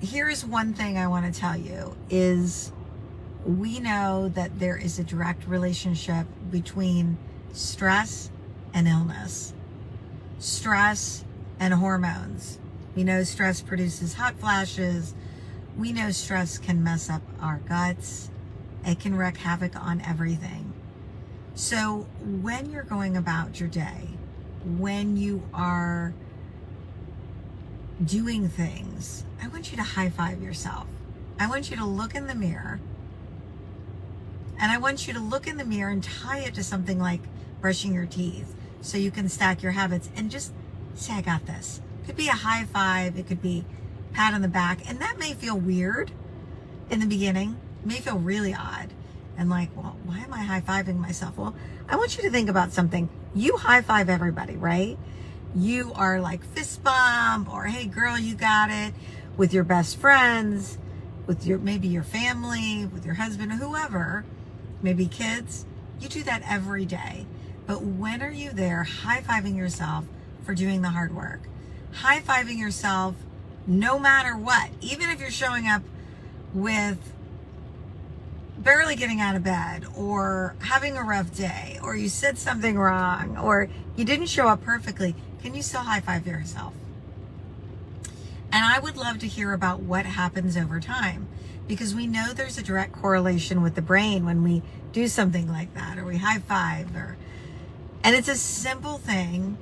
here's one thing I want to tell you is we know that there is a direct relationship between stress and illness, stress and hormones. We know stress produces hot flashes. We know stress can mess up our guts. It can wreak havoc on everything. So when you're going about your day, when you are doing things, I want you to high five yourself. I want you to look in the mirror, and I want you to look in the mirror and tie it to something like brushing your teeth so you can stack your habits and just say, I got this. It could be a high five. It could be a pat on the back. And that may feel weird in the beginning. It may feel really odd. And like, well, why am I high-fiving myself? Well, I want you to think about something. You high-five everybody, right? You are like fist bump or, hey girl, you got it, with your best friends, with maybe your family, with your husband, or whoever, maybe kids. You do that every day. But when are you there high-fiving yourself for doing the hard work? High-fiving yourself no matter what, even if you're showing up with barely getting out of bed, or having a rough day, or you said something wrong, or you didn't show up perfectly, can you still high-five yourself? And I would love to hear about what happens over time, because we know there's a direct correlation with the brain when we do something like that, or we high-five, and it's a simple thing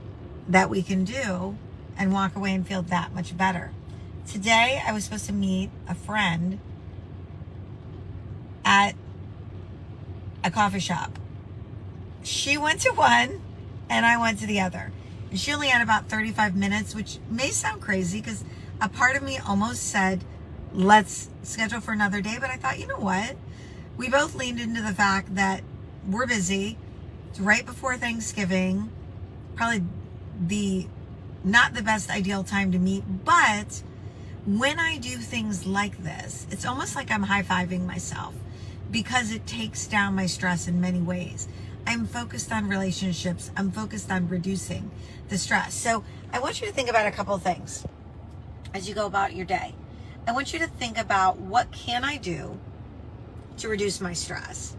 that we can do and walk away and feel that much better. Today, I was supposed to meet a friend at a coffee shop. She went to one and I went to the other. And she only had about 35 minutes, which may sound crazy because a part of me almost said, let's schedule for another day. But I thought, you know what? We both leaned into the fact that we're busy. It's right before Thanksgiving. Probably not the best ideal time to meet. But when I do things like this, it's almost like I'm high-fiving myself, because it takes down my stress in many ways. I'm focused on relationships. I'm focused on reducing the stress. So I want you to think about a couple of things as you go about your day. I want you to think about, what can I do to reduce my stress?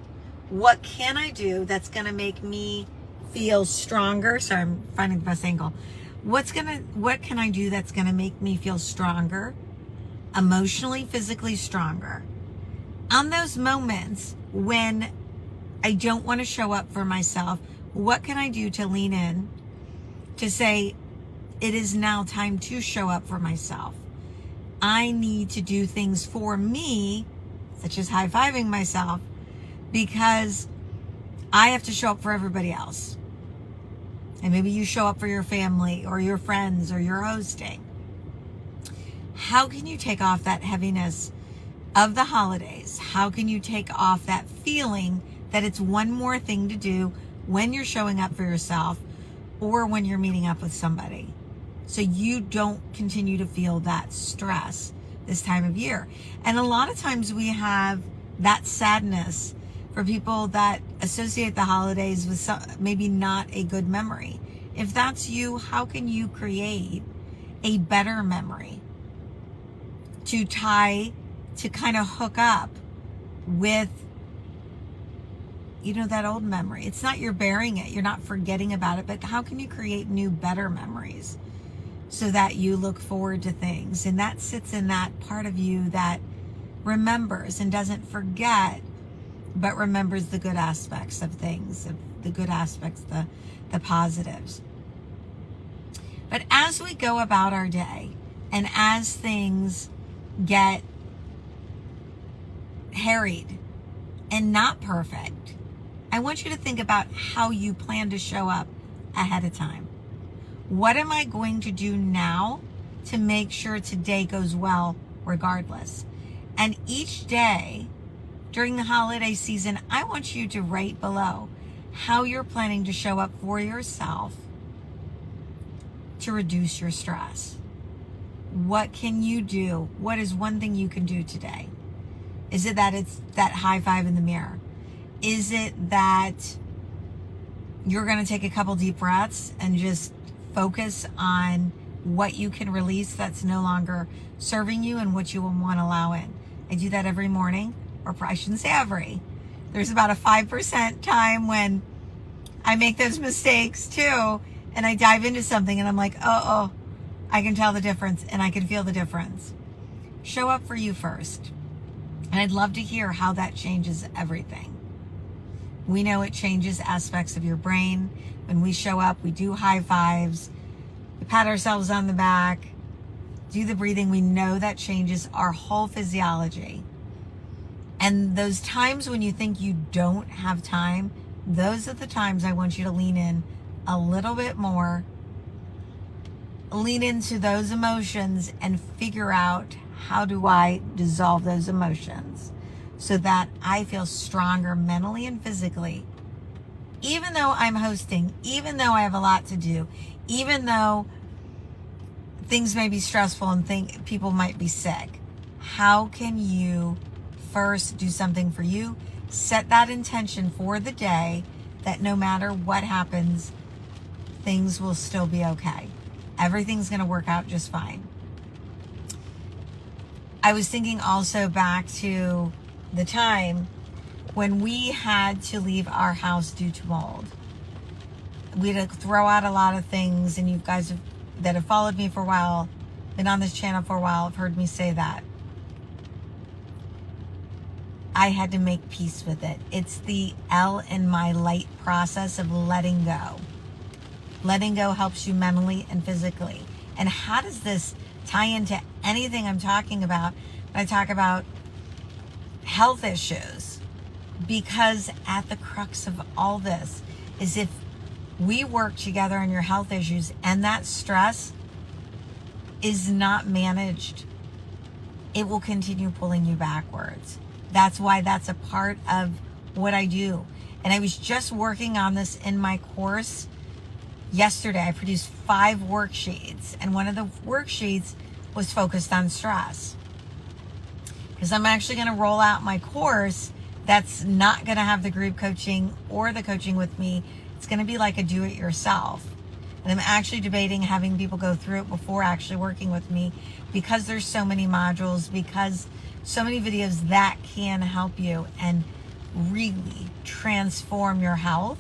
What can I do that's going to make me feel stronger? Sorry, I'm finding the best angle. What can I do that's going to make me feel stronger, emotionally, physically stronger? On those moments when I don't want to show up for myself, what can I do to lean in, to say, it is now time to show up for myself? I need to do things for me, such as high-fiving myself, because I have to show up for everybody else. And maybe you show up for your family or your friends or your hosting. How can you take off that heaviness of the holidays? How can you take off that feeling that it's one more thing to do when you're showing up for yourself or when you're meeting up with somebody, so you don't continue to feel that stress this time of year? And a lot of times we have that sadness for people that associate the holidays with maybe not a good memory. If that's you, how can you create a better memory to kind of hook up with, that old memory? It's not you're burying it, you're not forgetting about it, but how can you create new, better memories so that you look forward to things? And that sits in that part of you that remembers and doesn't forget, but remembers the good aspects of things, the good aspects, the positives. But as we go about our day, and as things get harried and not perfect, I want you to think about how you plan to show up ahead of time. What am I going to do now to make sure today goes well regardless? And each day during the holiday season, I want you to write below how you're planning to show up for yourself to reduce your stress. What can you do? What is one thing you can do today? Is it that it's that high five in the mirror? Is it that you're going to take a couple deep breaths and just focus on what you can release that's no longer serving you and what you will want to allow in. I do that every morning, or I shouldn't say every. There's about a 5% time when I make those mistakes too, and I dive into something and I'm like, oh, I can tell the difference and I can feel the difference. Show up for you first. And I'd love to hear how that changes everything. We know it changes aspects of your brain. When we show up, we do high fives, we pat ourselves on the back, do the breathing. We know that changes our whole physiology. And those times when you think you don't have time, those are the times I want you to lean in a little bit more. Lean into those emotions and figure out, how do I dissolve those emotions so that I feel stronger mentally and physically? Even though I'm hosting, even though I have a lot to do, even though things may be stressful and people might be sick, how can you first do something for you? Set that intention for the day that no matter what happens, things will still be okay. Everything's going to work out just fine. I was thinking also back to the time when we had to leave our house due to mold. We had to throw out a lot of things, and you guys that have followed me for a while, been on this channel for a while, have heard me say that. I had to make peace with it. It's the L in my light process of letting go. Letting go helps you mentally and physically. And how does this tie into anything I'm talking about when I talk about health issues? Because at the crux of all this is, if we work together on your health issues and that stress is not managed, it will continue pulling you backwards. That's why that's a part of what I do. And I was just working on this in my course yesterday. I produced 5 worksheets, and one of the worksheets was focused on stress. Because I'm actually going to roll out my course that's not going to have the group coaching or the coaching with me. It's going to be like a do-it-yourself. And I'm actually debating having people go through it before actually working with me, because there's so many modules, because so many videos that can help you and really transform your health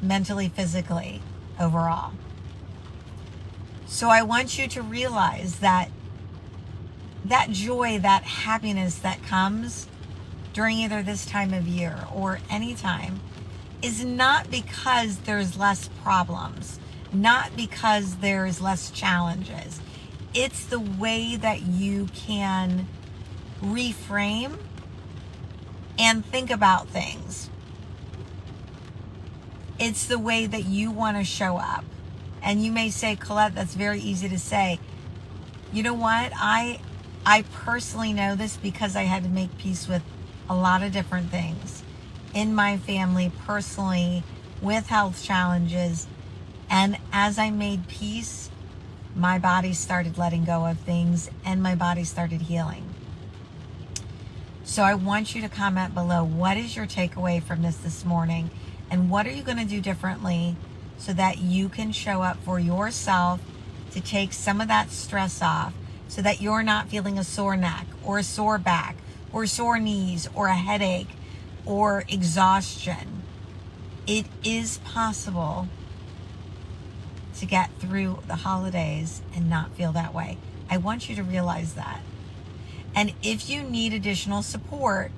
mentally, physically, overall. So I want you to realize that that joy, that happiness that comes during either this time of year or any time is not because there's less problems, not because there's less challenges. It's the way that you can reframe and think about things. It's the way that you want to show up. And you may say, Colette, that's very easy to say. You know what? I personally know this because I had to make peace with a lot of different things in my family, personally, with health challenges. And as I made peace, my body started letting go of things and my body started healing. So I want you to comment below, what is your takeaway from this morning? And what are you going to do differently so that you can show up for yourself to take some of that stress off, so that you're not feeling a sore neck or a sore back or sore knees or a headache or exhaustion. It is possible to get through the holidays and not feel that way. I want you to realize that. And if you need additional support,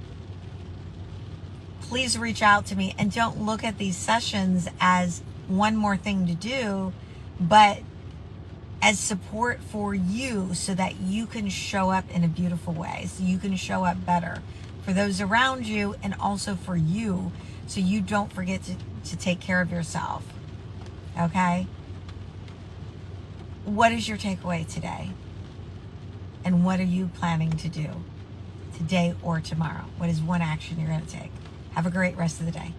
please reach out to me, and don't look at these sessions as one more thing to do, but as support for you so that you can show up in a beautiful way, so you can show up better for those around you and also for you, so you don't forget to take care of yourself. Okay? What is your takeaway today? And what are you planning to do today or tomorrow? What is one action you're going to take? Have a great rest of the day.